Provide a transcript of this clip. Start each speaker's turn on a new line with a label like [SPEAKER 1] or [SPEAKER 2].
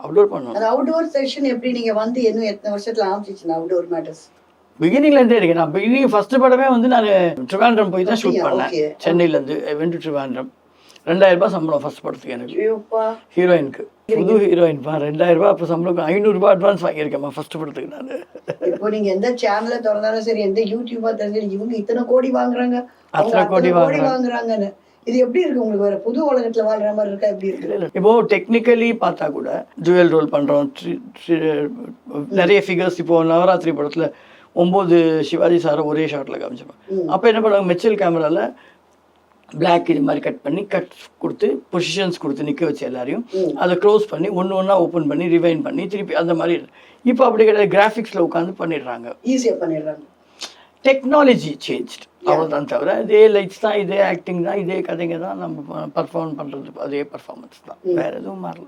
[SPEAKER 1] Outdoor பண்ணோம்.
[SPEAKER 2] அந்த outdoor session எப்படி நீங்கள் வந்து இன்னும் எத்தனை வருஷத்தில் ஆரம்பிச்சிச்சுன்னா அவுட்டோர் மேட்டர்ஸ்?
[SPEAKER 1] பிகினிங்லேருந்தே இருக்கு. நான் பிகினிங் ஃபர்ஸ்ட் படமே வந்து நான் ட்ரிவாண்ட்ரம் போய் தான் ஷூட் பண்ணேன். சென்னையிலேருந்து வென் டு ட்ரிவாண்ட்ரம். 2000 ரூபாய் சம்பளம் ஃபர்ஸ்ட் படத்துக்கு எனக்கு. ஹீரோயினுக்கு புது ஹீரோயின்ப்பா 2000 ரூபாய். அப்போ சம்பளம் 500 ரூபாய் அட்வான்ஸ் வாங்கியிருக்கேன்மா ஃபர்ஸ்ட் படத்துக்கு நான்.
[SPEAKER 2] இப்போ நீங்கள் எந்த சேனலை திறந்தாலும் சரி, எந்த யூடியூபாக தெரிஞ்சாலும் இவங்க இத்தனை கோடி வாங்குறாங்க,
[SPEAKER 1] அத்தனை கோடி
[SPEAKER 2] வாங்குறாங்கன்னு. இது எப்படி இருக்கு உங்களுக்கு? வேற புது உலகத்துல வாழ்ற மாதிரி இருக்கா? எப்படி இருக்கு?
[SPEAKER 1] இப்போ டெக்னிக்கலி பார்த்தா கூட ஜுவல் ரோல் பண்றோம், நிறைய ஃபிகர்ஸ். இப்போ நவராத்திரி படத்துல 9 சிவாஜி சாரை ஒரே ஷாட்ல காமிச்சிருப்பேன். அப்போ என்ன பண்ணுவாங்க, மெச்சல் கேமரால பிளாக் இது மாதிரி கட் பண்ணி கொடுத்து பொசிஷன்ஸ் கொடுத்து நிற்க வச்சு எல்லாரையும் அதை க்ளோஸ் பண்ணி ஒன்று ஒன்றா ஓப்பன் பண்ணி ரிவைன் பண்ணி திருப்பி அந்த மாதிரி. இப்போ அப்படி கிடையாது, கிராஃபிக்ஸில் உட்காந்து பண்ணிடுறாங்க,
[SPEAKER 2] ஈஸியாக பண்ணிடுறாங்க.
[SPEAKER 1] டெக்னாலஜி சேஞ்ச் அவ்வளோதான் தவிர இதே லைட்ஸ் தான், இதே ஆக்டிங் தான், இதே கதைங்க தான், நம்ம பர்ஃபார்ம் பண்ணுறது அதே பர்ஃபார்மன்ஸ் தான், வேறு எதுவும் மாறல.